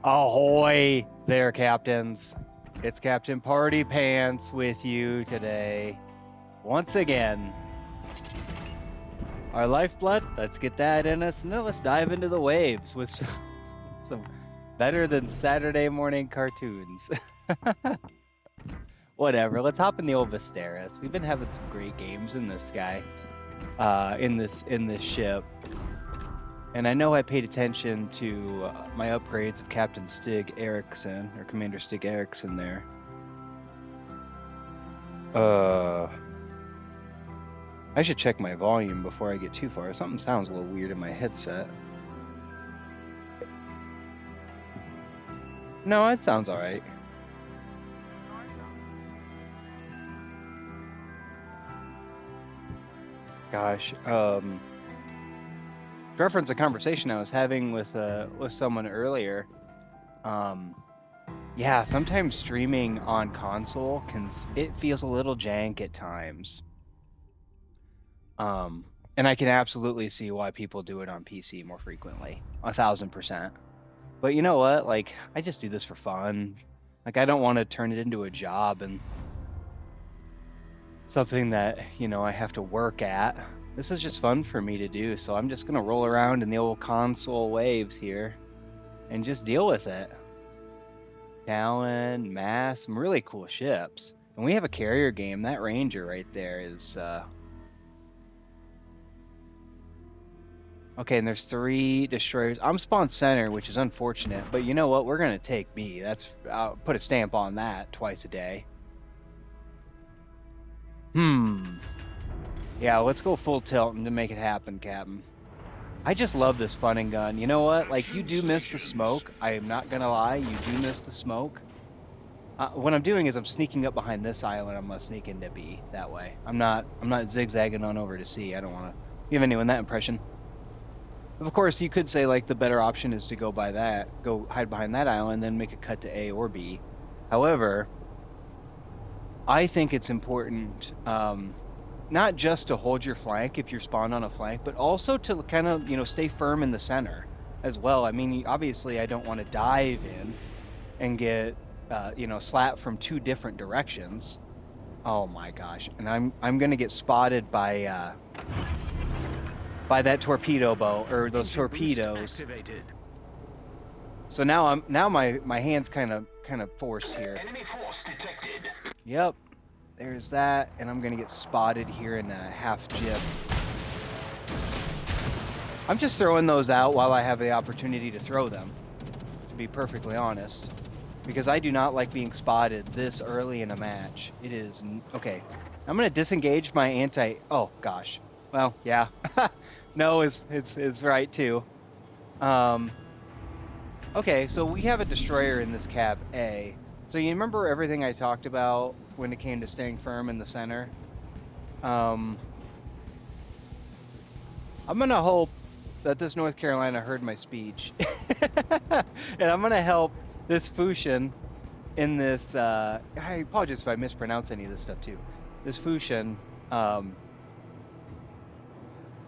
Ahoy there, captains. It's Captain Party Pants with you today. Once again. Our lifeblood, let's get that in us, and then let's dive into the waves with some better than Saturday morning cartoons. Whatever, let's hop in the old Visteris. We've been having some great games in this guy, in this ship. And I know I paid attention to my upgrades of Captain Stig Eriksson, or Commander Stig Eriksson there. I should check my volume before I get too far. Something sounds a little weird in my headset. No, it sounds all right. Gosh, reference a conversation I was having with someone earlier. Yeah, sometimes streaming on console it feels a little jank at times. And I can absolutely see why people do it on PC more frequently, 1000%. But you know what? Like, I just do this for fun. Like, I don't want to turn it into a job and something that, you know, I have to work at. This is just fun for me to do, so I'm just gonna roll around in the old console waves here and just deal with it. Talon, Mass, some really cool ships. And we have a carrier game. That Ranger right there is okay, and there's 3 destroyers. I'm spawn center, which is unfortunate, but you know what? We're gonna take B. I'll put a stamp on that twice a day. Yeah, let's go full tilt and to make it happen, Captain. I just love this fun and gun. You know what? Like, you do miss the smoke. I am not gonna lie, you do miss the smoke. What I'm doing is I'm sneaking up behind this island. I'm gonna sneak into B that way. I'm not zigzagging on over to C. I don't want to give anyone that impression. Of course, you could say, like, the better option is to go hide behind that island, then make a cut to A or B. However, I think it's important not just to hold your flank if you're spawned on a flank, but also to kind of, you know, stay firm in the center as well. I mean, obviously, I don't want to dive in and get, you know, slapped from 2 different directions. Oh my gosh! And I'm gonna get spotted by that torpedo boat, or those torpedoes. So now my hand's kind of forced here. Enemy force detected. Yep, there's that, and I'm gonna get spotted here in a half jib. I'm just throwing those out while I have the opportunity to throw them, to be perfectly honest, because I do not like being spotted this early in a match. It is okay. I'm gonna disengage my anti. Oh gosh. Well, yeah. No is right too. Okay, so we have a destroyer in this Cap A. So you remember everything I talked about when it came to staying firm in the center? I'm gonna hope that this North Carolina heard my speech. And I'm gonna help this Fusion in this, I apologize if I mispronounce any of this stuff too. This Fusion,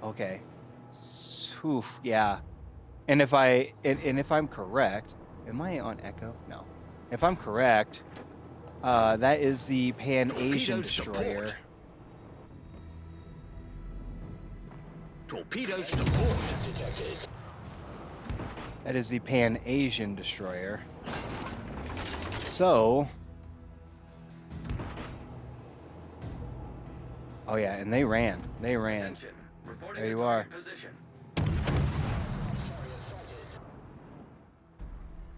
okay. Oof, yeah. And if I'm correct, am I on Echo? No. If I'm correct, that is the Pan-Asian destroyer. Torpedoes to port. That is the Pan-Asian destroyer. So, oh yeah, and they ran. There you are.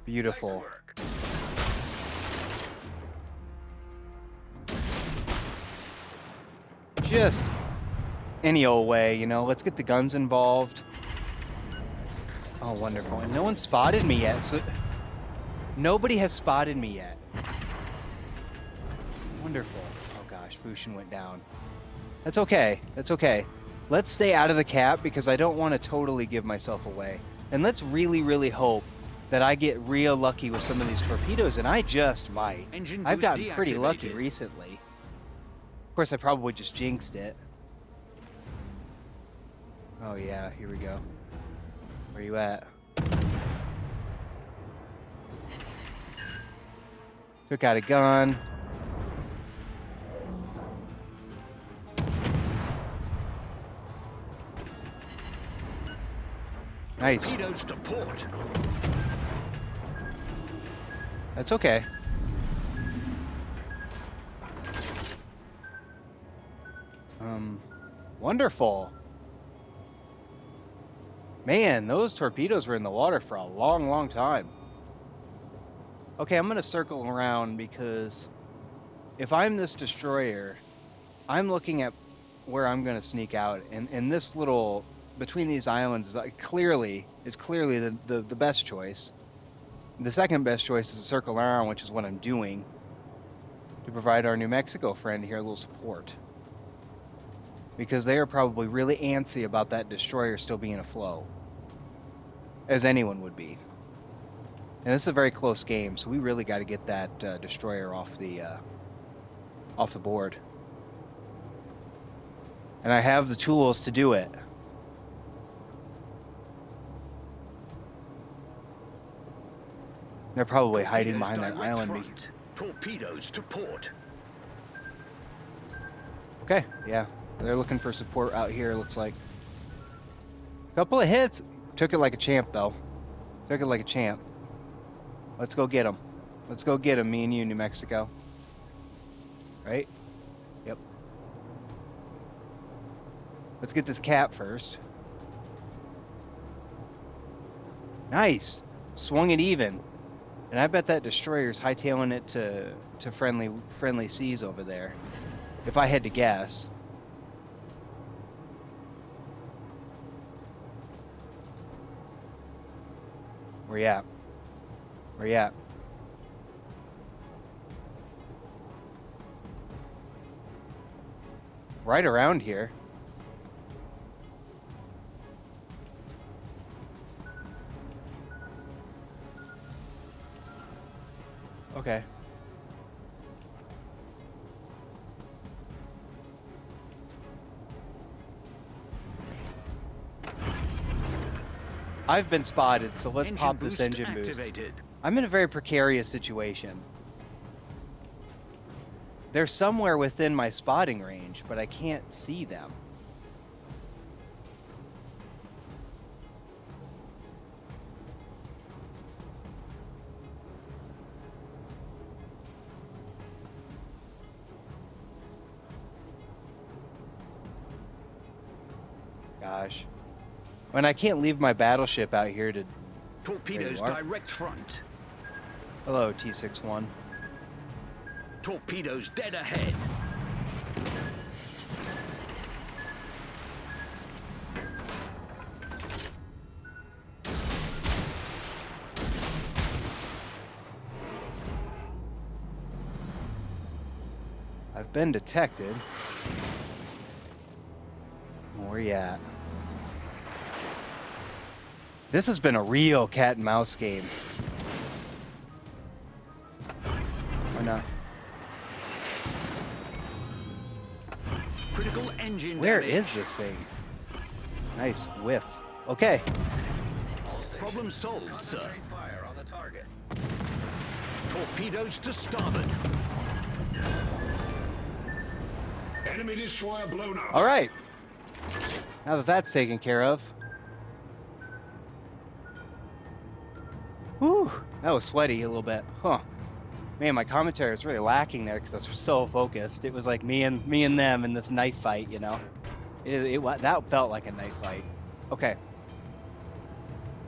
Beautiful. Just any old way, you know. Let's get the guns involved. Oh, wonderful. And no one spotted me yet. So nobody has spotted me yet. Wonderful. Oh gosh, Fusion went down. That's okay. That's okay. Let's stay out of the cap because I don't want to totally give myself away. And let's really, really hope that I get real lucky with some of these torpedoes, and I just might. I've gotten pretty lucky recently. Of course, I probably just jinxed it. Oh yeah, here we go. Where you at? Took out a gun. Nice. Torpedoes to port. That's okay. Wonderful. Man, those torpedoes were in the water for a long, long time. Okay, I'm gonna circle around because if I'm this destroyer, I'm looking at where I'm gonna sneak out, and this little between these islands is clearly the best choice. The second best choice is to circle around, which is what I'm doing to provide our New Mexico friend here a little support. Because they are probably really antsy about that destroyer still being afloat, as anyone would be. And this is a very close game, so we really got to get that destroyer off the board. And I have the tools to do it. They're probably hiding behind that island. Front. Torpedoes to port. Okay, yeah. They're looking for support out here, looks like. Couple of hits. Took it like a champ, though. Took it like a champ. Let's go get them. Let's go get them, me and you, New Mexico. Right? Yep. Let's get this CAPT first. Nice. Swung it even. And I bet that destroyer's hightailing it to friendly seas over there. If I had to guess. Where you at? Where you at? Right around here. Okay. I've been spotted, so let's pop this engine boost. I'm in a very precarious situation. They're somewhere within my spotting range, but I can't see them. Gosh. When I can't leave my battleship out here to... Torpedoes direct front. Hello, T-61. Torpedoes dead ahead. I've been detected. Where you at? This has been a real cat and mouse game. Why not? Critical engine Where damage. is this thing? Nice whiff. Okay. Problem solved, sir. Fire on the target. Torpedoes to starboard. Enemy destroyer blown up. All right. Now that that's taken care of. Whew. That was sweaty a little bit. Huh. Man, my commentary was really lacking there because I was so focused. It was like me and them in this knife fight, you know. That felt like a knife fight. Okay.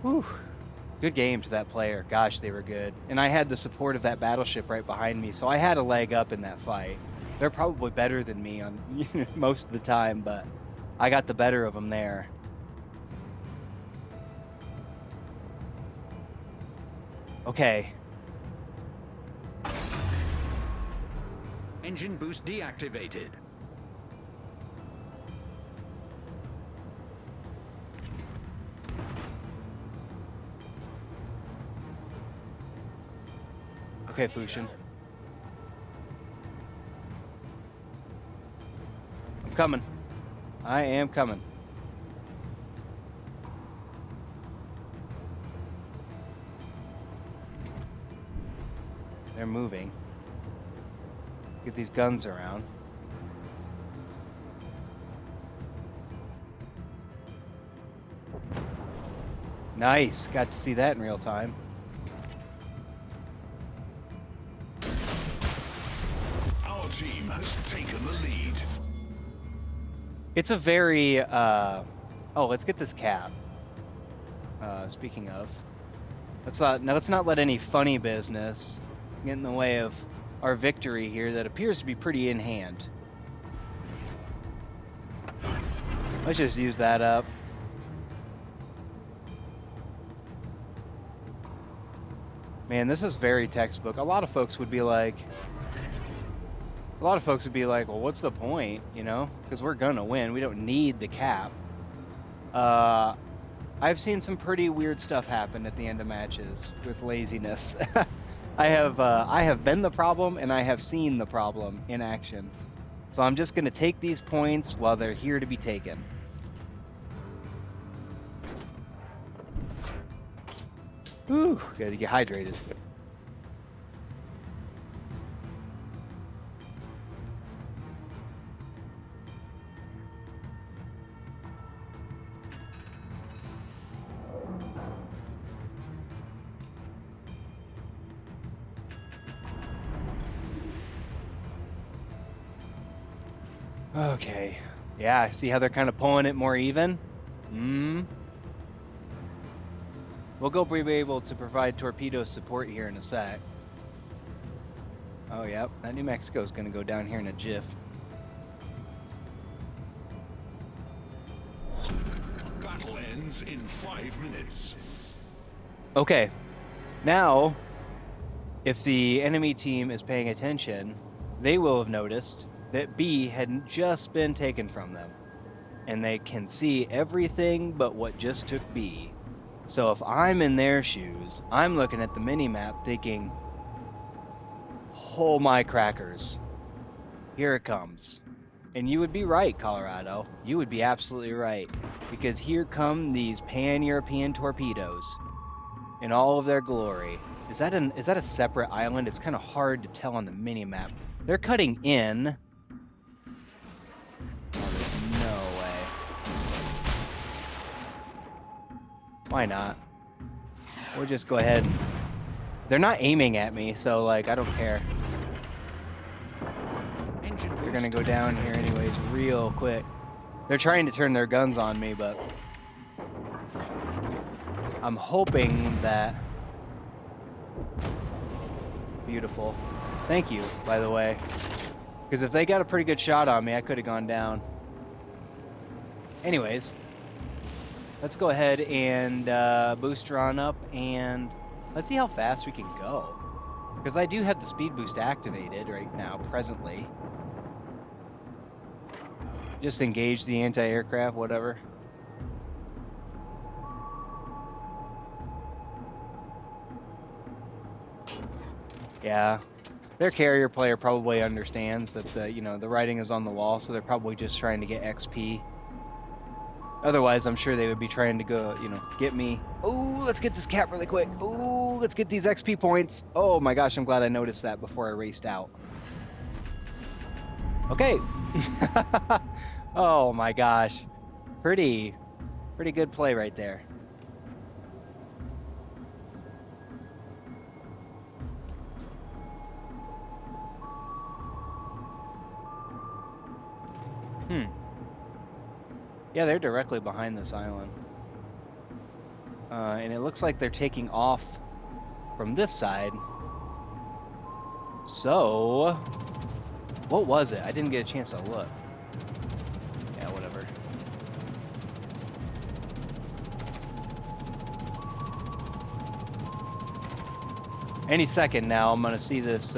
Whew. Good game to that player. Gosh, they were good. And I had the support of that battleship right behind me, so I had a leg up in that fight. They're probably better than me on most of the time, but I got the better of them there. Okay. Engine boost deactivated. Okay, Fusion. I'm coming. I am coming. They're moving. Get these guns around. Nice. Got to see that in real time. Our team has taken the lead. It's a very, oh, let's get this cap. Speaking of, let's not let any funny business get in the way of our victory here that appears to be pretty in hand. Let's just use that up. Man, this is very textbook. A lot of folks would be like, well, what's the point, you know? Because we're gonna win. We don't need the cap. I've seen some pretty weird stuff happen at the end of matches with laziness. I have been the problem, and I have seen the problem in action. So I'm just gonna take these points while they're here to be taken. Ooh, gotta get hydrated. Okay. Yeah, see how they're kind of pulling it more even? We'll go be able to provide torpedo support here in a sec. Oh, yep. That New Mexico's going to go down here in a jiff. Battle ends in 5 minutes. Okay. Now, if the enemy team is paying attention, they will have noticed that B had just been taken from them. And they can see everything but what just took B. So if I'm in their shoes, I'm looking at the mini-map thinking, oh my crackers, here it comes. And you would be right, Colorado. You would be absolutely right. Because here come these pan-European torpedoes in all of their glory. Is that a separate island? It's kind of hard to tell on the mini-map. They're cutting in. Oh, there's no way. Why not? We'll just go ahead and... They're not aiming at me, so, like, I don't care. They're gonna go down here anyways real quick. They're trying to turn their guns on me, but... I'm hoping that... Beautiful. Thank you, by the way. Because if they got a pretty good shot on me, I could have gone down. Anyways... Let's go ahead and boost her on up, and let's see how fast we can go. Because I do have the speed boost activated right now, presently. Just engage the anti-aircraft, whatever. Yeah. Their carrier player probably understands that the writing is on the wall, so they're probably just trying to get XP. Otherwise, I'm sure they would be trying to go, get me. Oh, let's get this cap really quick. Oh, let's get these XP points. Oh my gosh, I'm glad I noticed that before I raced out. Okay. Oh my gosh. Pretty good play right there. Yeah, they're directly behind this island. And it looks like they're taking off from this side. So, what was it? I didn't get a chance to look. Yeah, whatever. Any second now, I'm going to see this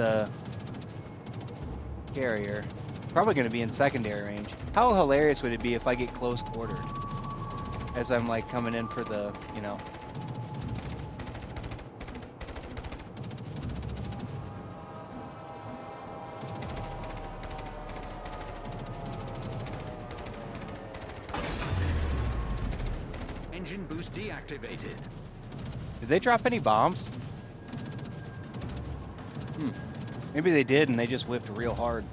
carrier. Probably going to be in secondary range. How hilarious would it be if I get close quartered as I'm like coming in for the, Engine boost deactivated. Did they drop any bombs? Maybe they did and they just whiffed real hard.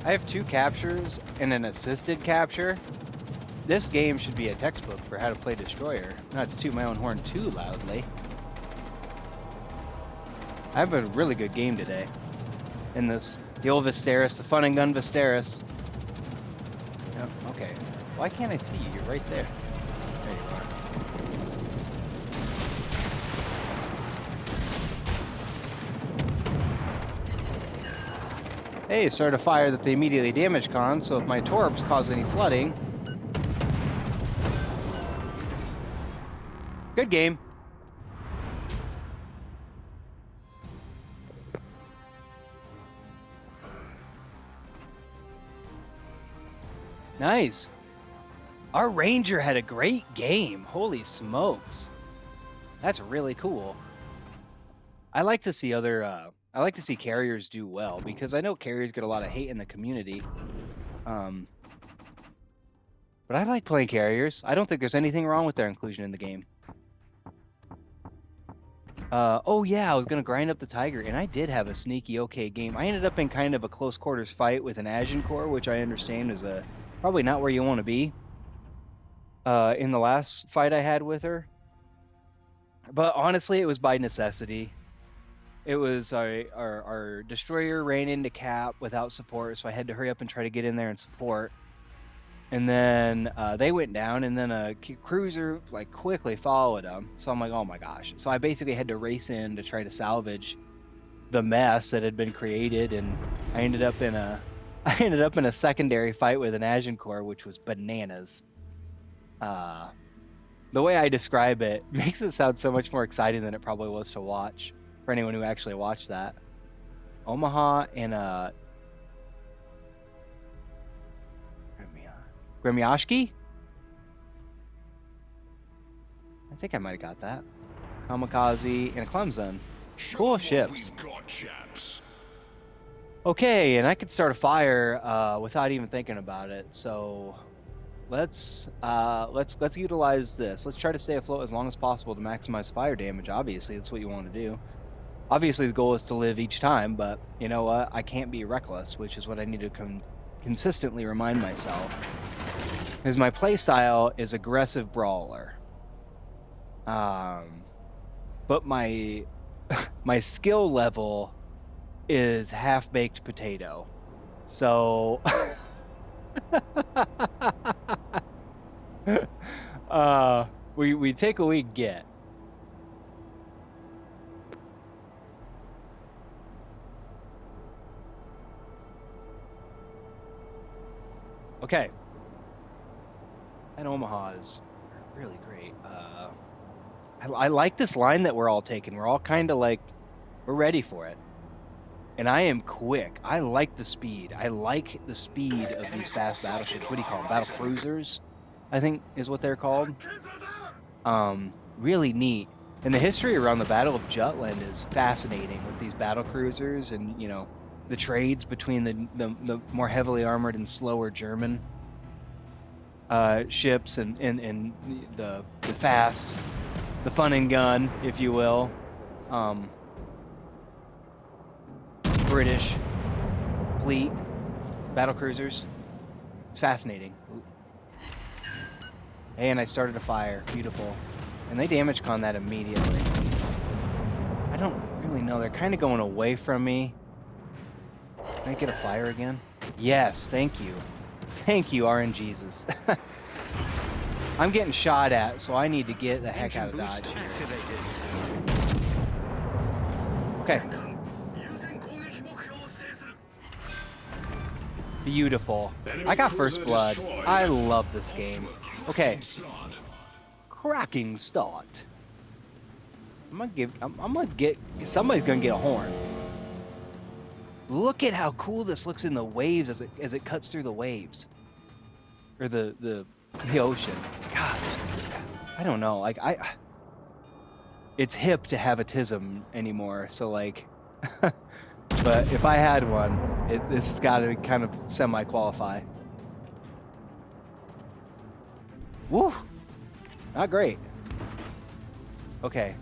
I have 2 captures and an assisted capture. This game should be a textbook for how to play Destroyer. Not to toot my own horn too loudly. I have a really good game today. In this, the old Visteris, the fun and gun Visteris. Yep, okay. Why can't I see you? You're right there. There you are. Hey, started a fire that they immediately damage con, so if my torps cause any flooding. Good game. Nice. Our ranger had a great game. Holy smokes. That's really cool. I like to see I like to see carriers do well because I know carriers get a lot of hate in the community. But I like playing carriers. I don't think there's anything wrong with their inclusion in the game. Oh yeah, I was gonna grind up the tiger, and I did have a sneaky okay game. I ended up in kind of a close quarters fight with an Agincourt, which I understand is probably not where you want to be. In the last fight I had with her, but honestly, it was by necessity. It was our destroyer ran into cap without support, so I had to hurry up and try to get in there and support. And then they went down, and then a cruiser like quickly followed them. So I'm like, oh my gosh! So I basically had to race in to try to salvage the mess that had been created, and I ended up in a secondary fight with an Agincourt, which was bananas. The way I describe it makes it sound so much more exciting than it probably was to watch for anyone who actually watched that. Omaha and Gremyashki? I think I might have got that. Kamikaze and a Clemson. Cool ships. Okay, and I could start a fire without even thinking about it. So let's utilize this. Let's try to stay afloat as long as possible to maximize fire damage. Obviously, that's what you want to do. Obviously, the goal is to live each time, but you know what? I can't be reckless, which is what I need to consistently remind myself. Because my playstyle is aggressive brawler. But my my skill level is half-baked potato. So we take what we get. Okay. And Omaha is really great. I like this line that we're all taking. We're all kind of like, we're ready for it. And I am quick. I like the speed. I like the speed of these fast battleships. What do you call them? Battle cruisers, I think is what they're called. Really neat. And the history around the Battle of Jutland is fascinating with these battle cruisers and, you know, the trades between the more heavily armored and slower German ships and the fast, the fun and gun, if you will, British fleet battle cruisers. It's fascinating. And I started a fire. Beautiful. And they damage con that immediately. I don't really know. They're kind of going away from me. Can I get a fire again? Yes, thank you. Thank you, RNGesus. I'm getting shot at, so I need to get the heck out of Dodge here. Okay. Beautiful. I got first blood. I love this game. Okay. Cracking start. I'm gonna get somebody's gonna get a horn. Look at how cool this looks in the waves as it cuts through the waves. Or the ocean. God, I don't know. Like it's hip to have a TISM anymore. So like, but if I had one, this has got to kind of semi-qualify. Woo! Not great. Okay.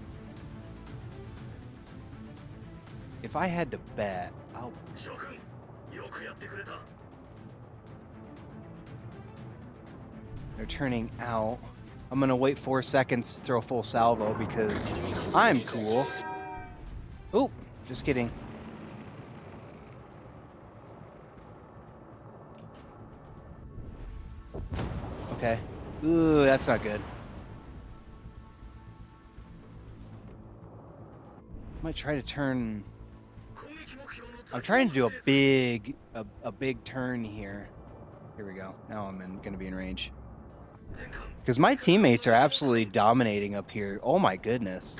If I had to bet, they're turning out. I'm gonna wait 4 seconds to throw full salvo because I'm cool. Oop, just kidding. Okay. Ooh, that's not good. Might try to turn. I'm trying to do a big turn here. Here we go. Now I'm gonna be in range. Because my teammates are absolutely dominating up here. Oh my goodness.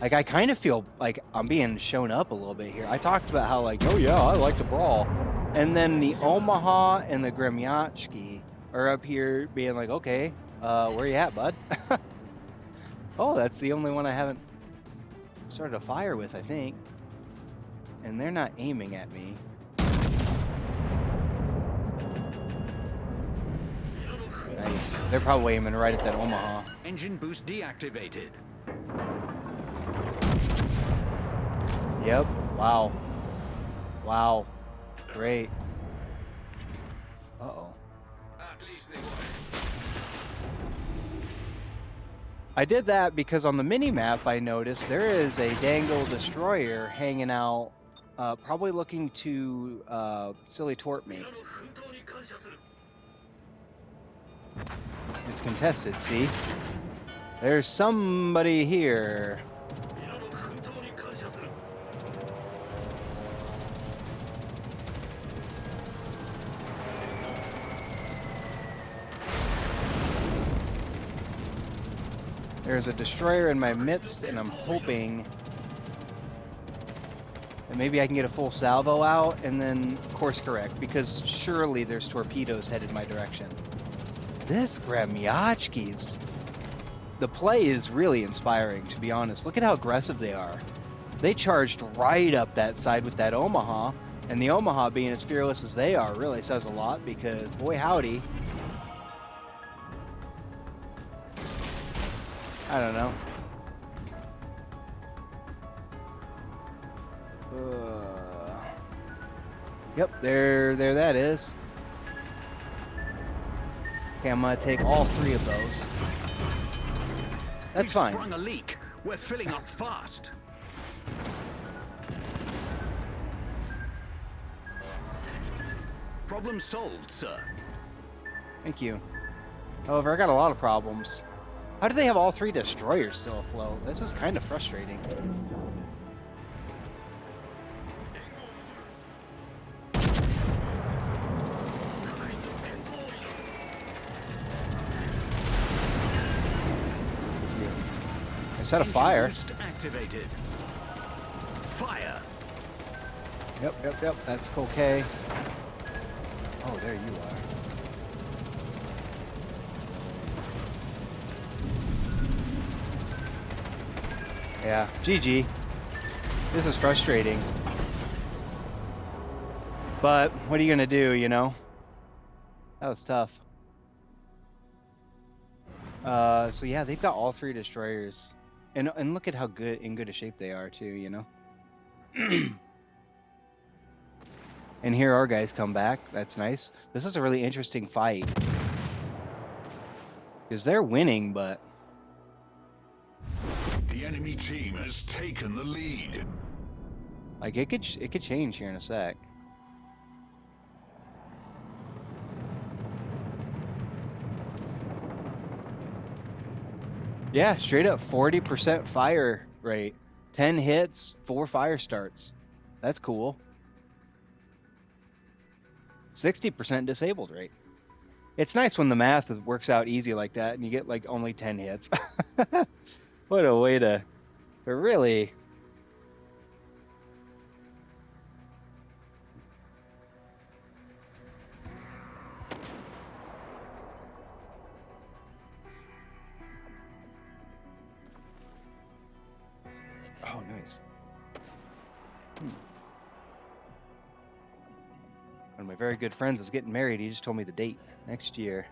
Like, I kind of feel like I'm being shown up a little bit here. I talked about how, like, oh yeah, I like to brawl. And then the Omaha and the Gremyachki are up here being like, okay, where you at, bud? Oh, that's the only one I haven't started a fire with, I think. And they're not aiming at me. Nice. They're probably aiming right at that Omaha. Engine boost deactivated. Yep. Wow. Wow. Great. Uh-oh. I did that because on the mini-map I noticed there is a dangle destroyer hanging out, probably looking to silly tort me. It's contested, see? There's somebody here. There's a destroyer in my midst, and I'm hoping that maybe I can get a full salvo out and then course correct, because surely there's torpedoes headed my direction. This Gremyachki's, the play is really inspiring, to be honest. Look at how aggressive they are. They charged right up that side with that Omaha, and the Omaha being as fearless as they are really says a lot, because boy howdy. I don't know. Yep, there that is. Okay, I'm gonna take all 3 of those. That's fine. We've sprung a leak. We're filling up fast. Problem solved, sir. Thank you. However, I got a lot of problems. How do they have all 3 destroyers still afloat? This is kind of frustrating. I set a fire. Activated. Fire. Yep. That's okay. Oh, there you are. Yeah, GG. This is frustrating. But what are you gonna do, you know? That was tough. So yeah, they've got all 3 destroyers. And look at how in good a shape they are too, you know? And here our guys come back. That's nice. This is a really interesting fight. Because they're winning, but... The enemy team has taken the lead. like, it could change here in a sec. Yeah, straight up 40% fire rate. 10 hits, 4 fire starts. That's cool. 60% disabled rate. It's nice when the math works out easy like that and you get like only 10 hits. What a way to really... Oh, nice. One of my very good friends is getting married. He just told me the date. Next year.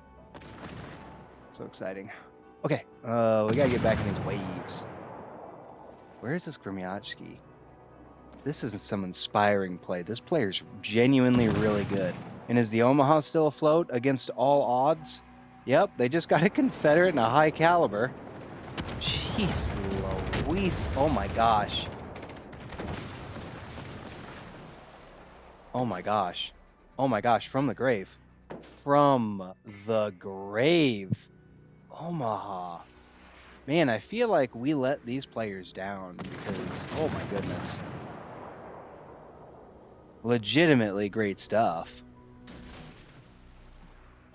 So exciting. Okay, we gotta get back in these waves. Where is this Grimiatski? This is some inspiring play. This player's genuinely really good. And is the Omaha still afloat against all odds? Yep, they just got a Confederate and a high caliber. Jeez Louise. Oh my gosh. Oh my gosh. Oh my gosh, from the grave. From the grave. Omaha. Man, I feel like we let these players down because, oh my goodness. Legitimately great stuff.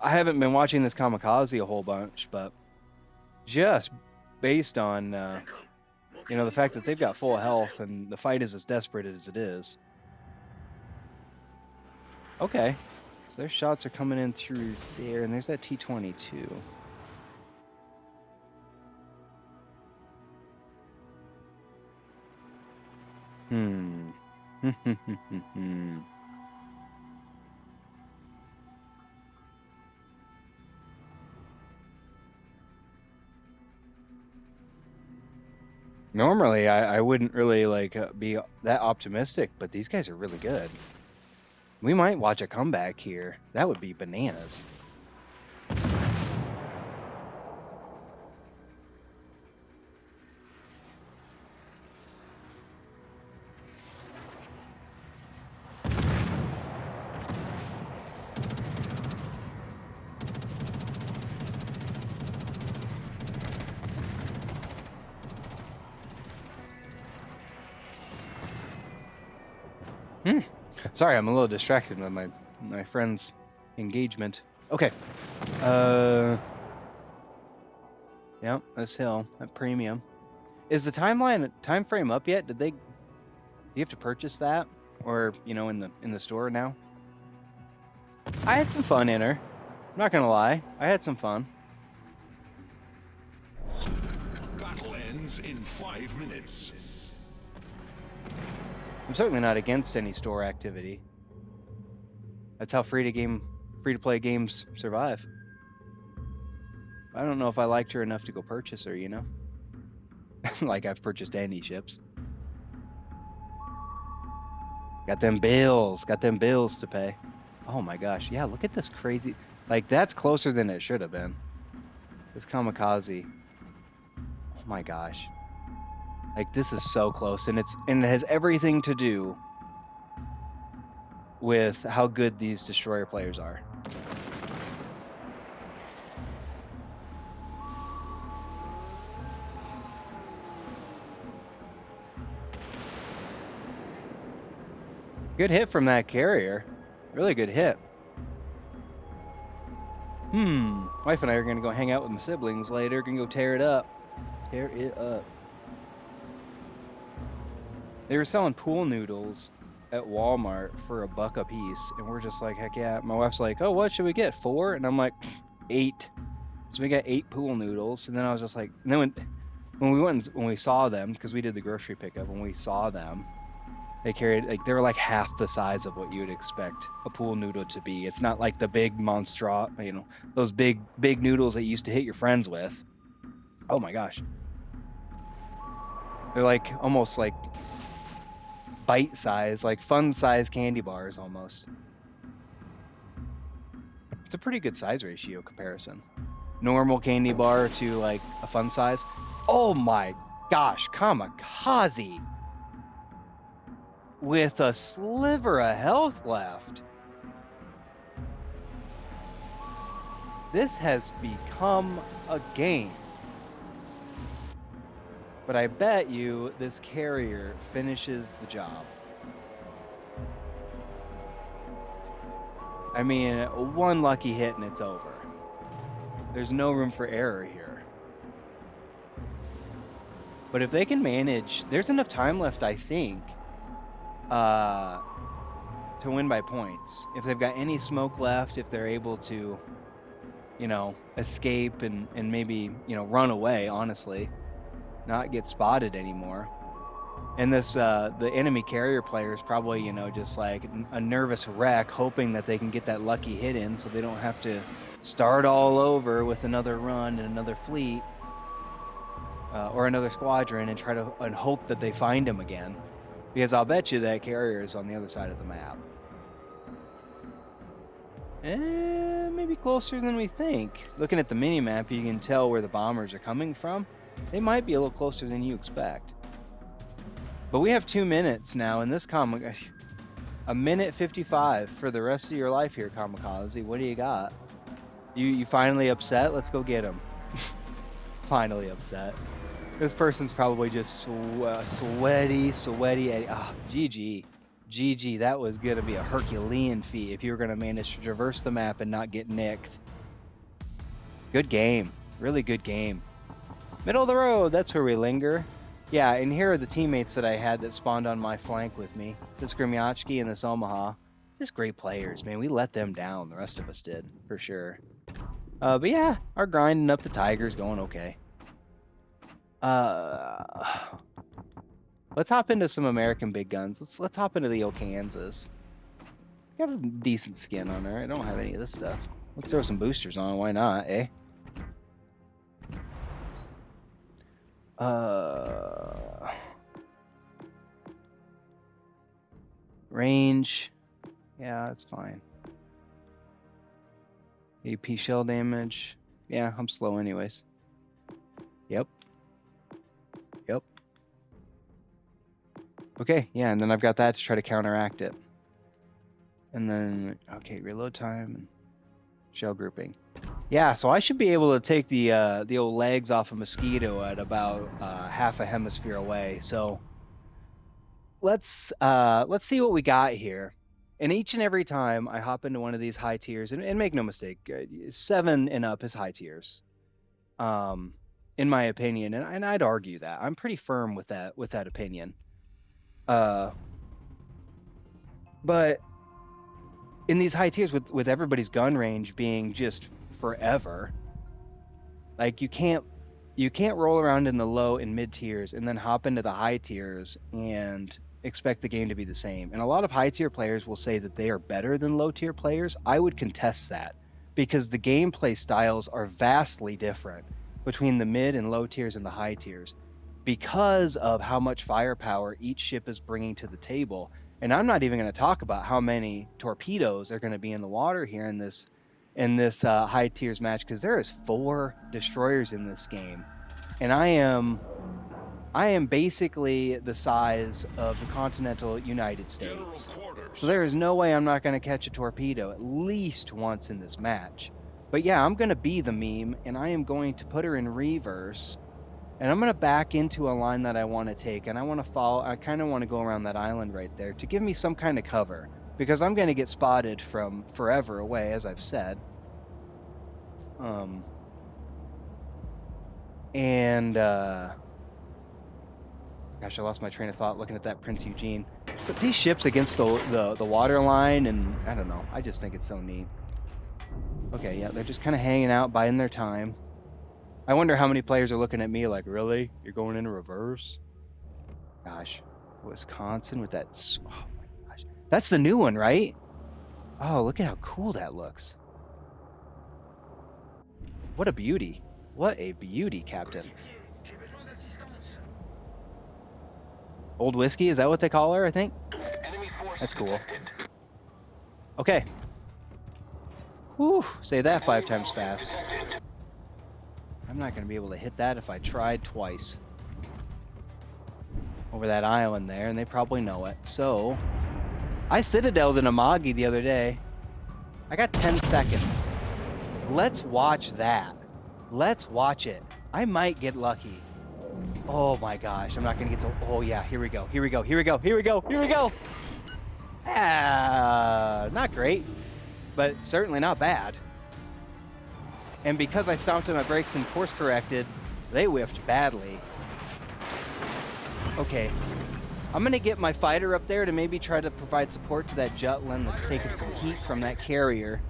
I haven't been watching this Kamikaze a whole bunch, but just based on, the fact that they've got full health and the fight is as desperate as it is. Okay, so their shots are coming in through there, and there's that T-22. Normally, I wouldn't really be that optimistic, but these guys are really good. We might watch a comeback here. That would be bananas. Sorry, I'm a little distracted with my friend's engagement. Okay. Yeah, this hill, that premium. Is the time frame up yet? Do you have to purchase that, or in the store now? I had some fun in her. I'm not gonna lie, I had some fun. Battle ends in 5 minutes. I'm certainly not against any store activity. That's how free to play games survive. I don't know if I liked her enough to go purchase her, like I've purchased any ships. Got them bills to pay. Oh my gosh, yeah, look at this crazy, that's closer than it should have been. This Kamikaze. Oh my gosh. This is so close, and it has everything to do with how good these destroyer players are. Good hit from that carrier. Really good hit. Wife and I are gonna go hang out with my siblings later. Gonna go tear it up. Tear it up. They were selling pool noodles at Walmart for $1 a piece, and we're just like, heck yeah. My wife's like, oh, what should we get? 4? And I'm like, 8. So we got 8 pool noodles, and then I was just like, and then when we saw them, because we did the grocery pickup, when we saw them, they carried they were like half the size of what you would expect a pool noodle to be. It's not like the big those big noodles that you used to hit your friends with. Oh my gosh. They're almost bite size, fun size candy bars almost. It's a pretty good size ratio comparison. Normal candy bar to a fun size. Oh my gosh, Kamikaze with a sliver of health left. This has become a game. But I bet you this carrier finishes the job. I mean, one lucky hit and it's over. There's no room for error here. But if they can manage, there's enough time left, I think, to win by points. If they've got any smoke left, if they're able to, escape and maybe, run away, honestly. Not get spotted anymore. And this, the enemy carrier player is probably, you know, just like a nervous wreck, hoping that they can get that lucky hit in so they don't have to start all over with another run and another fleet or another squadron and try to and hope that they find him again. Because I'll bet you that carrier is on the other side of the map. Maybe closer than we think. Looking at the mini-map, you can tell where the bombers are coming from. They might be a little closer than you expect. But we have 2 minutes now in this a minute 55 for the rest of your life here, Kamikaze. What do you got? You finally upset? Let's go get him. Finally upset. This person's probably just sweaty. GG. GG, that was going to be a Herculean feat if you were going to manage to traverse the map and not get nicked. Good game. Really good game. Middle of the road, that's where we linger. Yeah, and here are the teammates that I had that spawned on my flank with me. This Grimyachki and this Omaha. Just great players, man. We let them down. The rest of us did, for sure. But yeah, our grinding up the Tigers going okay. Let's hop into some American big guns. Let's hop into the Kansas. Got a decent skin on her. I don't have any of this stuff. Let's throw some boosters on. Why not, eh? Range. Yeah, that's fine. AP shell damage. Yeah, I'm slow anyways. Yep. Okay, yeah, and then I've got that to try to counteract it. And then, okay, reload time and shell grouping. Yeah, so I should be able to take the old legs off a mosquito at about half a hemisphere away. So let's see what we got here. And each and every time I hop into one of these high tiers, and make no mistake, 7 and up is high tiers, in my opinion, and I'd argue that I'm pretty firm with that opinion. But in these high tiers, with everybody's gun range being just forever, like you can't roll around in the low and mid tiers and then hop into the high tiers and expect the game to be the same. And a lot of high tier players will say that they are better than low tier players. I would contest that because the gameplay styles are vastly different between the mid and low tiers and the high tiers because of how much firepower each ship is bringing to the table. And I'm not even going to talk about how many torpedoes are going to be in the water here in this high tiers match, because there is 4 destroyers in this game, and I am basically the size of the continental United States. So there is no way I'm not going to catch a torpedo at least once in this match. But yeah, I'm going to be the meme, and I am going to put her in reverse, and I'm going to back into a line that I want to take, and I want to follow. I kind of want to go around that island right there to give me some kind of cover, because I'm going to get spotted from forever away, as I've said. Gosh, I lost my train of thought looking at that Prince Eugene. So these ships against the water line, and I don't know, I just think it's so neat. Okay, yeah, they're just kind of hanging out, biding their time. I wonder how many players are looking at me like, really? You're going in reverse? Gosh, Wisconsin with that. Oh my gosh. That's the new one, right? Oh, look at how cool that looks. What a beauty. What a beauty, Captain. Old Whiskey, is that what they call her, I think? That's cool. Okay. Whew, say that 5 times fast. I'm not going to be able to hit that if I tried twice. Over that island there, and they probably know it. So, I citadeled an Amagi the other day. I got 10 seconds. Let's watch that. Let's watch it. I might get lucky. Oh my gosh, I'm not going to get to... Oh yeah, here we go. Not great, but certainly not bad. And because I stomped on my brakes and course corrected, they whiffed badly. Okay, I'm going to get my fighter up there to maybe try to provide support to that Jutland that's taking some heat from that carrier.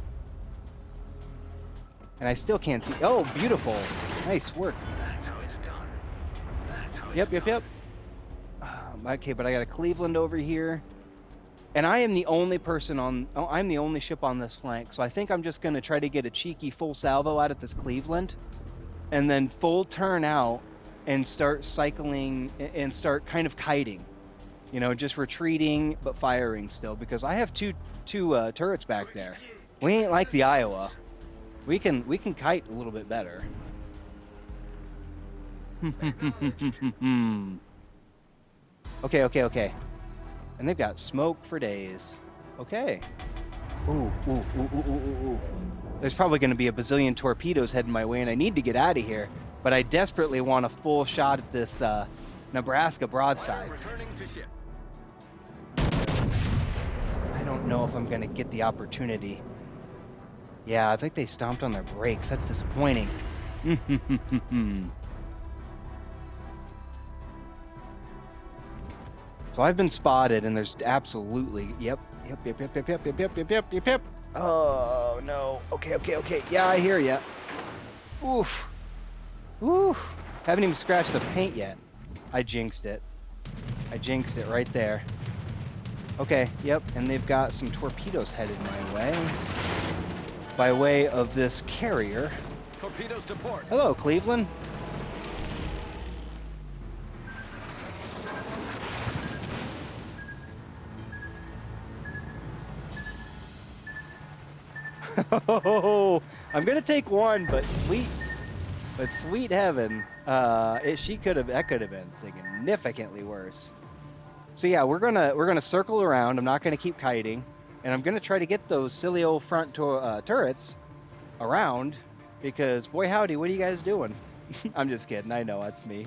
And I still can't see... Oh, beautiful. Nice work. That's how it's done. Yep. Okay, but I got a Cleveland over here. And I am the only person on... Oh, I'm the only ship on this flank. So I think I'm just going to try to get a cheeky full salvo out of this Cleveland. And then full turn out and start cycling and start kind of kiting. You know, just retreating but firing still. Because I have two turrets back there. We ain't like the Iowa. We can kite a little bit better. Okay. And they've got smoke for days. Okay. Ooh. There's probably going to be a bazillion torpedoes heading my way, and I need to get out of here. But I desperately want a full shot at this Nebraska broadside. I don't know if I'm going to get the opportunity. Yeah, I think they stomped on their brakes. That's disappointing. So I've been spotted, and there's absolutely... Yep. Oh, no. Okay. Yeah, I hear ya. Oof. Haven't even scratched the paint yet. I jinxed it. Right there. Okay, yep, and they've got some torpedoes headed my way. By way of this carrier. Torpedoes to port. Hello, Cleveland. Oh, I'm gonna take one, but sweet heaven, that could have been significantly worse. So yeah, we're gonna circle around. I'm not gonna keep kiting, and I'm gonna try to get those silly old front turrets around, because boy howdy, what are you guys doing? I'm just kidding. I know it's me.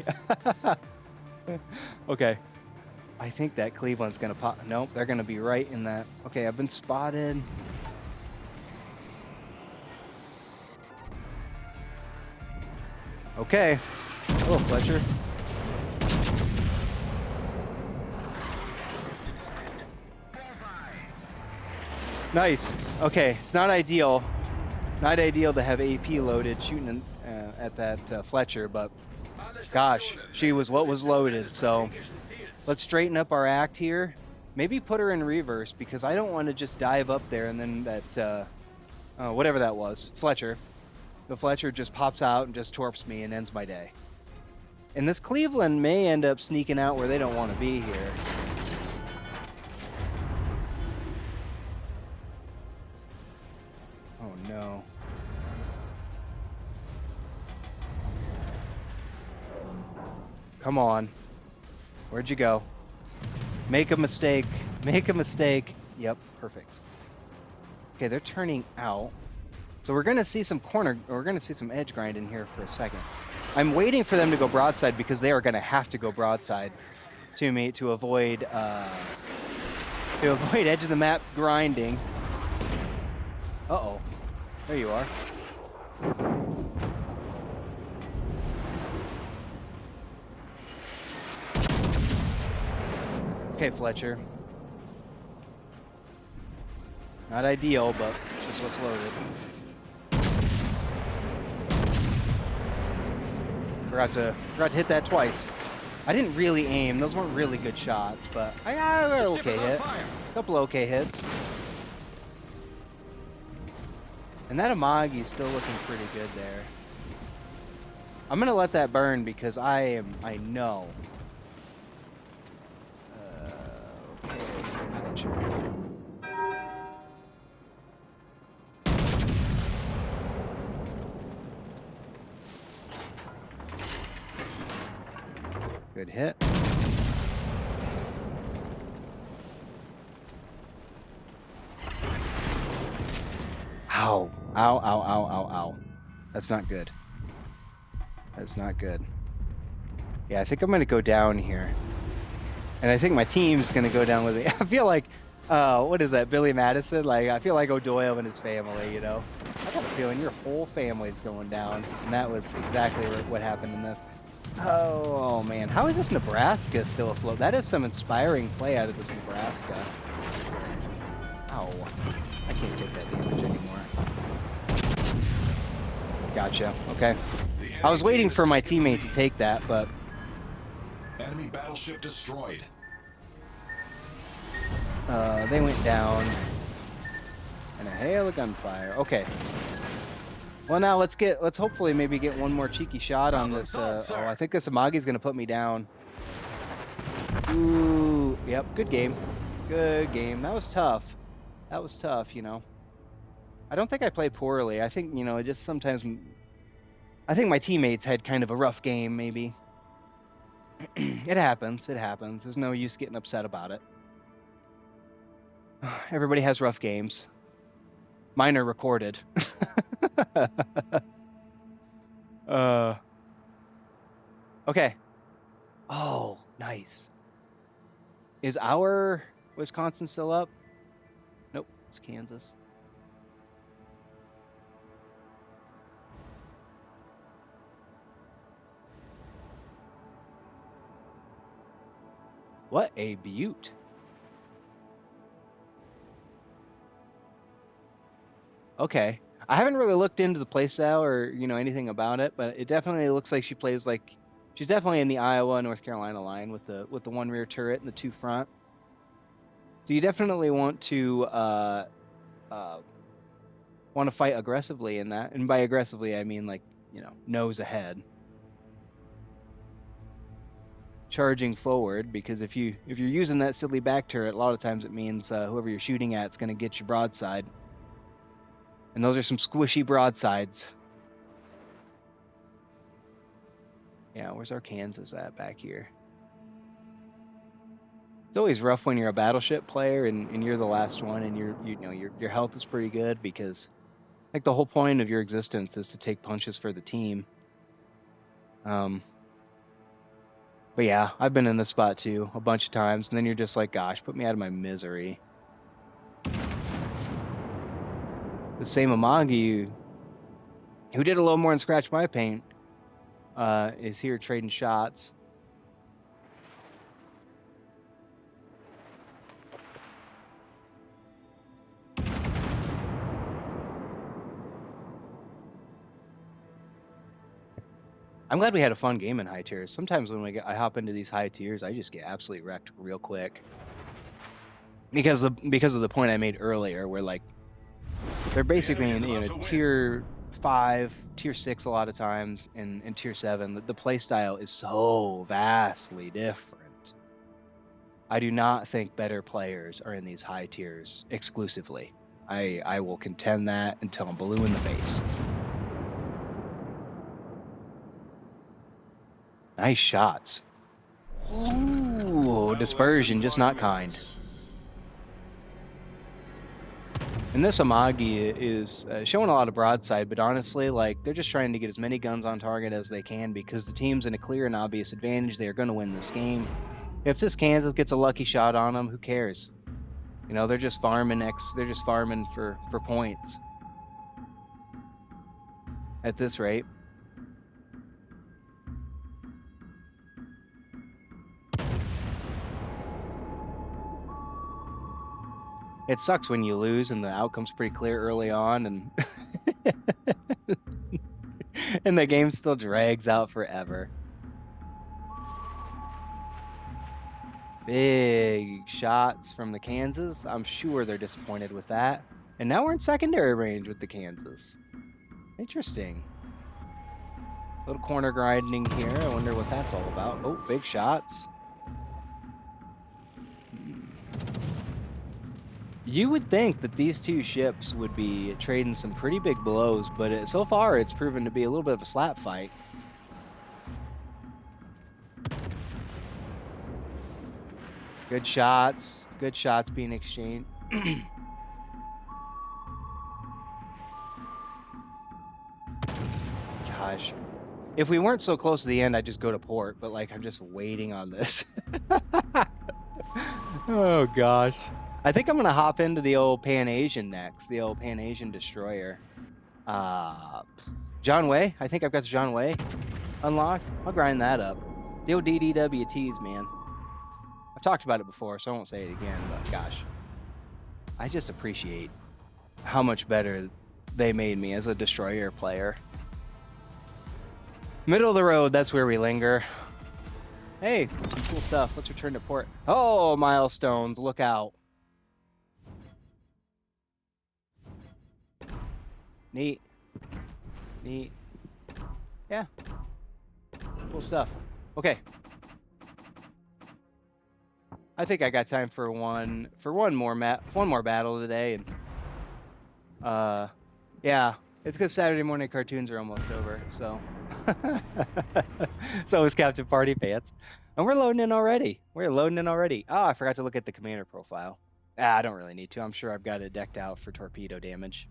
Okay, I think that Cleveland's gonna pop. Nope, they're gonna be right in that. Okay, I've been spotted. Okay. Hello, Fletcher. Nice. Okay, it's not ideal. Not ideal to have AP loaded shooting at that Fletcher, but gosh, she was what was loaded. So let's straighten up our act here. Maybe put her in reverse, because I don't want to just dive up there and then that whatever that was, Fletcher. The Fletcher just pops out and just torps me and ends my day. And this Cleveland may end up sneaking out where they don't want to be here. Oh no. Come on. Where'd you go? Make a mistake. Yep, perfect. Okay, they're turning out. So we're going to see some edge grind in here for a second. I'm waiting for them to go broadside, because they are going to have to go broadside to me to avoid edge of the map grinding. Uh-oh. There you are. Okay, Fletcher. Not ideal, but it's just what's loaded. Forgot to hit that twice. I didn't really aim. Those weren't really good shots, but I got an okay hit. A couple okay hits. And that Amagi's still looking pretty good there. I'm gonna let that burn, because I know. Okay, Fletcher. Good hit. Ow. Ow. That's not good. Yeah, I think I'm going to go down here. And I think my team's going to go down with me. I feel like, what is that, Billy Madison? Like, I feel like O'Doyle and his family, you know? I got a feeling your whole family's going down. And that was exactly what happened in this. Oh man, how is this Nebraska still afloat? That is some inspiring play out of this Nebraska. Ow. I can't take that damage anymore. Gotcha. Okay. I was waiting for my teammate to take that, but... Enemy battleship destroyed. They went down. And a hail of gunfire. Okay. Well, now let's hopefully maybe get one more cheeky shot on Problem this. solved, Oh, sir. I think this Amagi's gonna put me down. Ooh, yep, good game. Good game. That was tough. That was tough, you know. I don't think I played poorly. I think, you know, just sometimes I think my teammates had kind of a rough game, maybe. It happens. It happens. There's no use getting upset about it. Everybody has rough games. Mine are recorded. Okay. Oh, nice. Is our Wisconsin still up? Nope, it's Kansas. What a beaut. Okay. I haven't really looked into the playstyle or, you know, anything about it, but it definitely looks like she plays like she's definitely in the Iowa North Carolina line with the one rear turret and the two front. So you definitely want to fight aggressively in that. And by aggressively I mean like, you know, nose ahead. Charging forward, because if you're using that silly back turret, a lot of times it means whoever you're shooting at is going to get you broadside. And those are some squishy broadsides. Yeah, where's our Kansas at back here? It's always rough when you're a battleship player and you're the last one and you know your health is pretty good, because like the whole point of your existence is to take punches for the team. But yeah, I've been in this spot too a bunch of times, and then you're just like, gosh, put me out of my misery. The same Amagi who did a little more than scratch my paint is here trading shots. I'm glad we had a fun game in high tiers. Sometimes when I hop into these high tiers, I just get absolutely wrecked real quick. Because of the point I made earlier, where like they're basically in, you know, tier 5, tier 6 a lot of times, and tier 7. The play style is so vastly different. I do not think better players are in these high tiers exclusively. I will contend that until I'm blue in the face. Nice shots. Ooh, dispersion, just not kind. And this Amagi is showing a lot of broadside, but honestly, like, they're just trying to get as many guns on target as they can, because the team's in a clear and obvious advantage. They are going to win this game. If this Kansas gets a lucky shot on them, who cares? You know, they're just farming they're just farming for points at this rate. It sucks when you lose and the outcome's pretty clear early on, and and the game still drags out forever. Big shots from the Kansas. I'm sure they're disappointed with that. And now we're in secondary range with the Kansas. Interesting. Little corner grinding here. I wonder what that's all about. Oh, big shots. You would think that these two ships would be trading some pretty big blows, but so far it's proven to be a little bit of a slap fight. Good shots being exchanged. Gosh, if we weren't so close to the end, I'd just go to port, but like I'm just waiting on this. Oh gosh. I think I'm gonna hop into the old Pan Asian next, the old Pan Asian destroyer. John Way. I think I've got the John Way unlocked. I'll grind that up. The old DDWTs, man. I've talked about it before, so I won't say it again, but gosh. I just appreciate how much better they made me as a destroyer player. Middle of the road, that's where we linger. Hey, some cool stuff. Let's return to port. Oh, milestones, look out. Neat. Neat. Yeah. Cool stuff. Okay. I think I got time for one more battle today, and yeah, it's because Saturday morning cartoons are almost over, so so is Captain Party Pants, and we're loading in already. We're loading in already. Oh, I forgot to look at the commander profile. I don't really need to. I'm sure I've got it decked out for torpedo damage.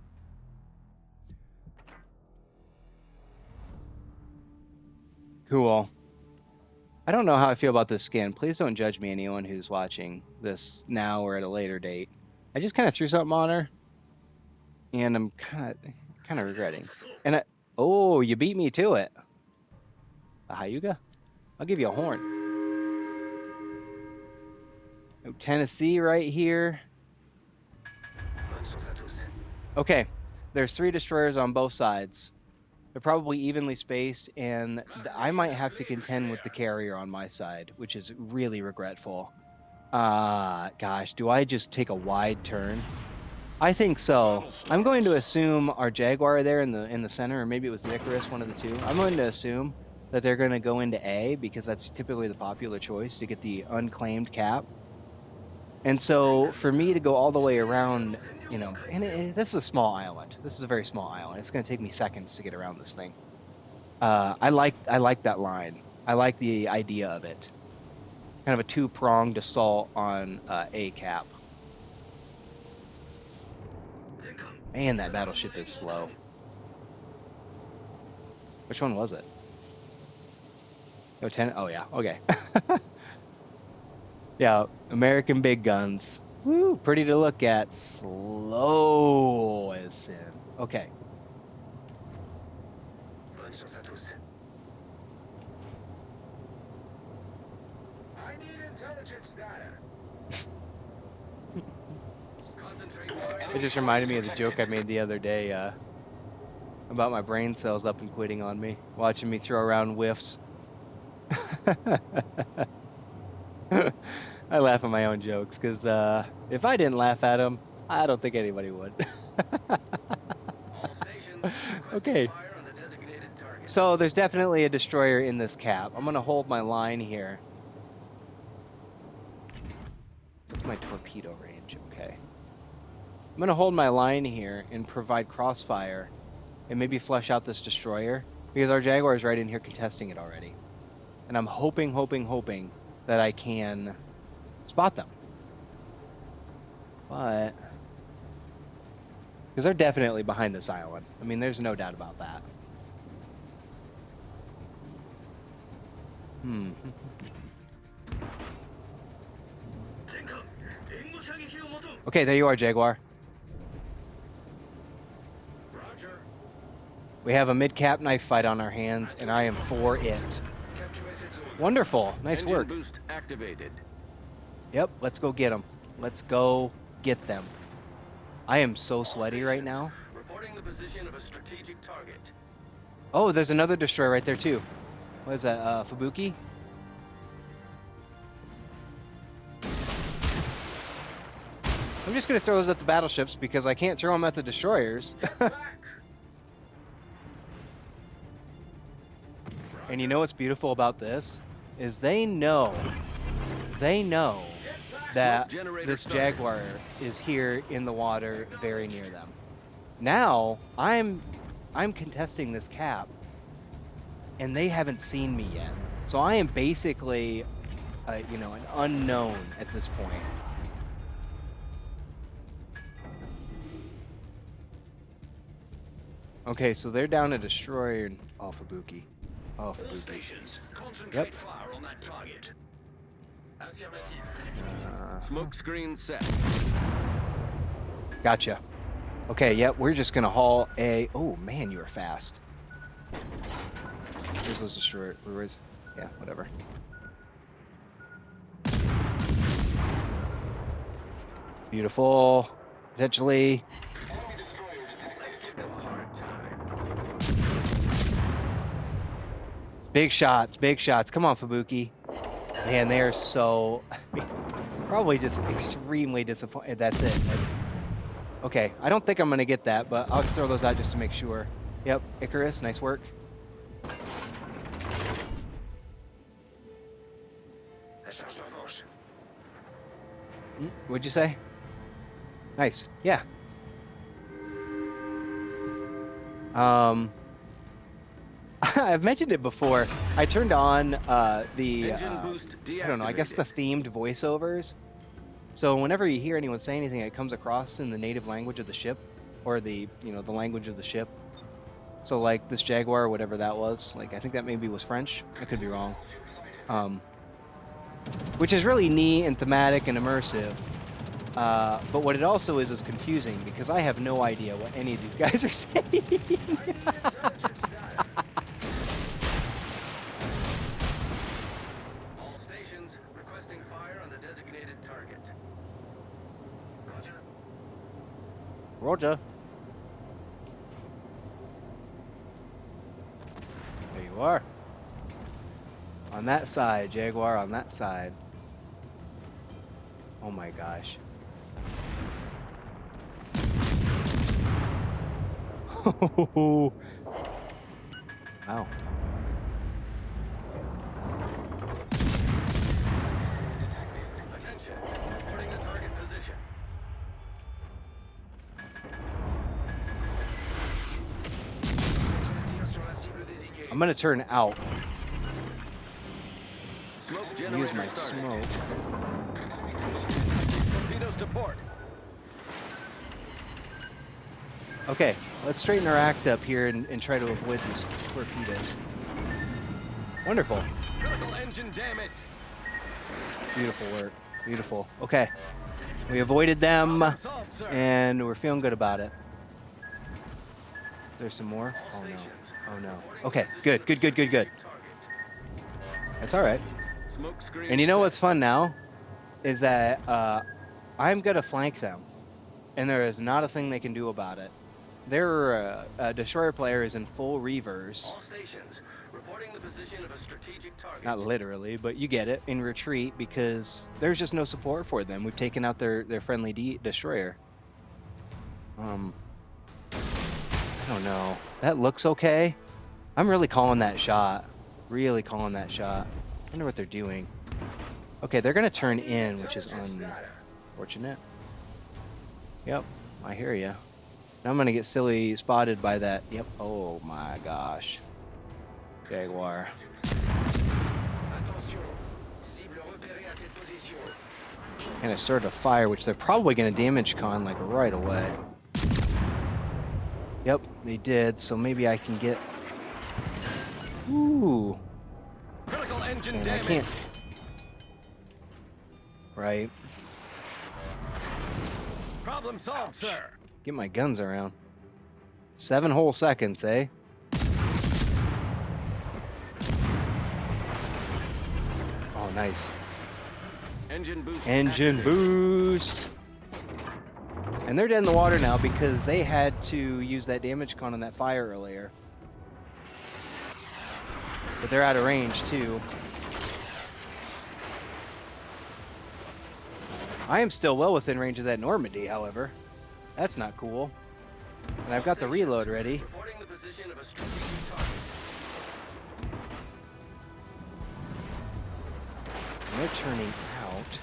Cool. I don't know how I feel about this skin. Please don't judge me, anyone who's watching this now or at a later date. I just kind of threw something on her, and I'm kind of regretting. And oh, you beat me to it. A Hyuga? I'll give you a horn. Oh, Tennessee right here. Okay, there's 3 destroyers on both sides. They're probably evenly spaced, and I might have to contend with the carrier on my side, which is really regretful. Gosh, do I just take a wide turn? I think so. I'm going to assume our Jaguar there in the center, or maybe it was the Icarus, one of the two. I'm going to assume that they're going to go into A, because that's typically the popular choice to get the unclaimed cap. And so for me to go all the way around, you know, and this is a small island. This is a very small island. It's going to take me seconds to get around this thing. I like that line. I like the idea of it. Kind of a 2-pronged assault on a cap. Man, that battleship is slow. Which one was it? Oh, 10? Oh, yeah. Okay. Yeah, American big guns. Woo, pretty to look at. Slow as sin. Okay. I need intelligence data. It just reminded me of the joke I made the other day about my brain cells up and quitting on me, watching me throw around whiffs. I laugh at my own jokes because if I didn't laugh at them, I don't think anybody would. Okay. So there's definitely a destroyer in this cap. I'm going to hold my line here. What's my torpedo range? Okay. I'm going to hold my line here and provide crossfire and maybe flush out this destroyer because our Jaguar is right in here contesting it already. And I'm hoping that I can spot them. But because they're definitely behind this island. I mean, there's no doubt about that. Okay, there you are, Jaguar. Roger. We have a mid-cap knife fight on our hands, and I am for it. Wonderful. Nice Engine work. boost activated. Yep, let's go get them. Let's go get them. I am so sweaty right now. Reporting the position of a strategic target. Oh, there's another destroyer right there, too. What is that, Fubuki? I'm just going to throw those at the battleships because I can't throw them at the destroyers. And you know what's beautiful about this? Is they know that this Jaguar is here in the water very near them. Now, I'm contesting this cap, and they haven't seen me yet. So I am basically, you know, an unknown at this point. Okay, so they're down a destroyer. Oh, Fubuki. Oh, Fubuki. Stations. Concentrate fire on that target. Smoke screen set. Gotcha. Okay, yep, we're just gonna haul a... Oh, man, you are fast. Where's those destroyers? Yeah, whatever. Beautiful. Potentially... Big shots, big shots. Come on, Fubuki. Man, they are so... probably just extremely disappointed. That's it. Okay, I don't think I'm gonna get that, but I'll throw those out just to make sure. Yep, Icarus, nice work. What'd you say? Nice, yeah. I've mentioned it before. I turned on the Engine boost I don't know, I guess the themed voiceovers. So whenever you hear anyone say anything, it comes across in the native language of the ship, or the the language of the ship. So like this Jaguar or whatever that was, like I think that maybe was French. I could be wrong. Which is really neat and thematic and immersive. But what it also is confusing because I have no idea what any of these guys are saying. All stations requesting fire on the designated target. Roger. Roger. There you are. On that side, Jaguar, on that side. Oh my gosh. Wow. Attention, reporting the target position. I'm gonna turn out. Smoke Use generator my started. smoke. Torpedoes to port. Okay, let's straighten our act up here and try to avoid these torpedoes. Wonderful. Critical engine damage. Beautiful work. Beautiful. Okay. We avoided them, Problem solved, sir. and we're feeling good about it. Is there some more? All Oh no. stations Oh no. reporting Okay, position good, of good, good, good, good. strategic target. That's all right. Smoke screen And you know set. what's fun now? Is that I'm going to flank them, and there is not a thing they can do about it. Their destroyer player is in full reverse. All stations reporting the position of a strategic target. Not literally, but you get it, in retreat, because there's just no support for them. We've taken out their friendly destroyer. I don't know. That looks okay. I'm really calling that shot. Really calling that shot. I wonder what they're doing. Okay, they're going to turn in, which is unfortunate. Yep, I hear ya. Now I'm going to get silly spotted by that. Yep. Oh my gosh. Jaguar. And it started a fire, which they're probably going to damage con like right away. Yep, they did. So maybe I can get. Ooh. Critical engine Man, I damage. can't. Right. Problem solved, sir. Get my guns around. 7 whole seconds, eh? Oh, nice. Engine boost. Engine activated. boost. And they're dead in the water now because they had to use that damage con on that fire earlier. But they're out of range too. I am still well within range of that Normandy, however. That's not cool. And I've got the reload ready. Reporting the position of a strategic target. And they're turning out.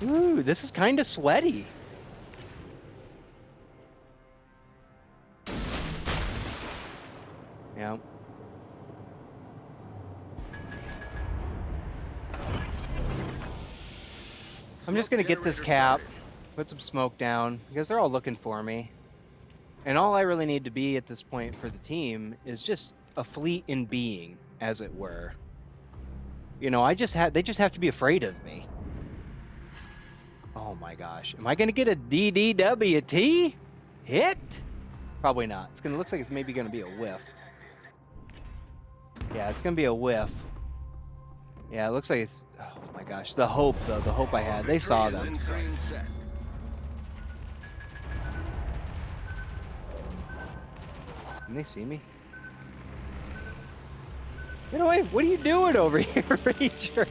Ooh, this is kind of sweaty. Yeah. I'm just gonna get this Generator cap, started. put some smoke down, because they're all looking for me. And all I really need to be at this point for the team is just a fleet in being, as it were. You know, they just have to be afraid of me. Oh my gosh. Am I gonna get a DDWT hit? Probably not. Looks like it's maybe gonna be a whiff. Yeah, it's gonna be a whiff. Yeah, it looks like it's. Oh my gosh, the hope though, the hope I had. They saw them. Screen set. Can they see me? Get away! What are you doing over here, Ranger?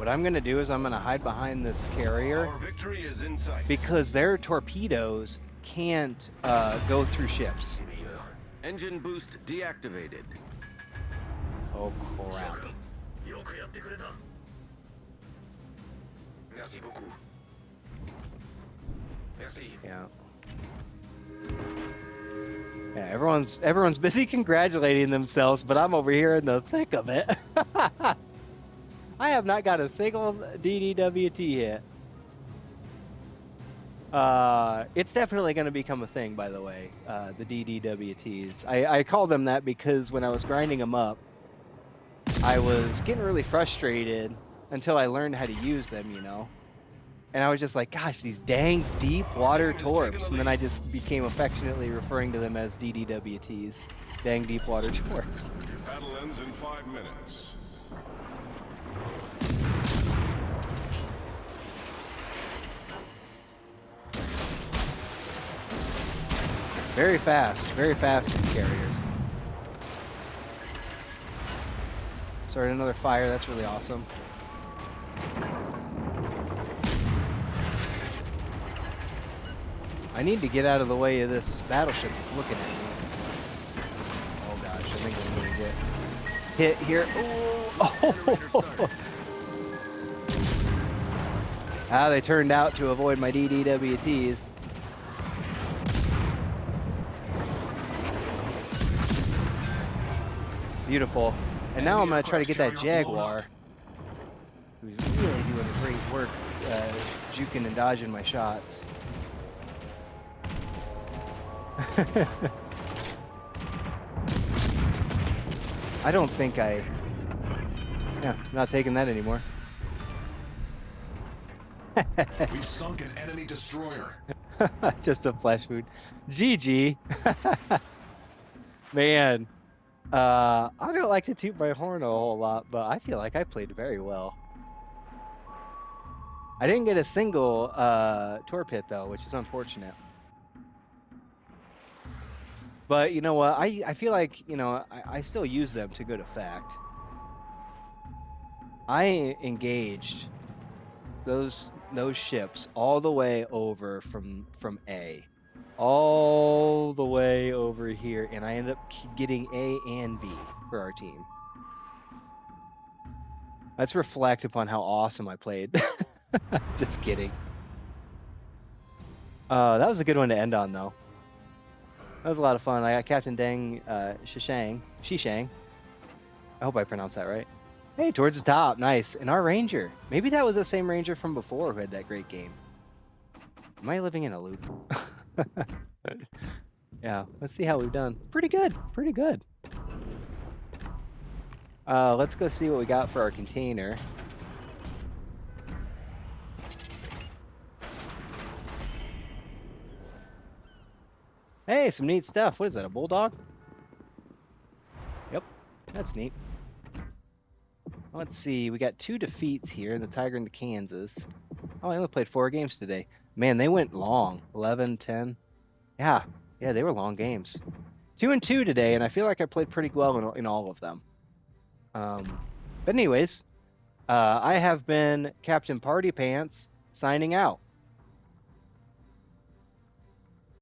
what I'm gonna do is I'm gonna hide behind this carrier Our victory is in sight. because their torpedoes can't go through ships. Engine boost deactivated. Oh crap. Merci beaucoup. Merci. Yeah. Yeah, everyone's busy congratulating themselves, but I'm over here in the thick of it. I have not got a single DDWT hit. It's definitely going to become a thing, by the way, the DDWTs. I call them that because when I was grinding them up, I was getting really frustrated until I learned how to use them, you know? And I was just like, gosh, these dang deep water torps. And then I just became affectionately referring to them as DDWTs. Dang deep water torps. Battle ends in 5 minutes. Very fast, these carriers. Started another fire, that's really awesome. I need to get out of the way of this battleship that's looking at me. Oh gosh, I think I'm gonna get hit here. Oh! Ah, they turned out to avoid my DDWTs. Beautiful. And now I'm gonna try to get that Jaguar. Who's really doing great work juking and dodging my shots. I don't think I'm not taking that anymore. We've sunk an enemy destroyer. Just a flesh wound. GG. Man, I don't like to toot my horn a whole lot, but I feel like I played very well. I didn't get a single torp hit though, which is unfortunate. But you know what? I feel like, you know, I still use them to good effect. I engaged those ships all the way over from A, all the way over here, and I ended up getting A and B for our team. Let's reflect upon how awesome I played. Just kidding. That was a good one to end on, though. That was a lot of fun. I got Captain Dang Shishang. I hope I pronounced that right. Hey, towards the top. Nice. And our Ranger. Maybe that was the same Ranger from before who had that great game. Am I living in a loop? Yeah, let's see how we've done. Pretty good. Pretty good. Let's go see what we got for our container. Hey, some neat stuff. What is that, a bulldog? Yep, that's neat. Let's see, we got 2 defeats here, the Tiger and the Kansas. Oh, I only played 4 games today. Man, they went long. 11, 10. Yeah, they were long games. 2-2 today, and I feel like I played pretty well in all of them. But anyways, I have been Captain Party Pants, signing out.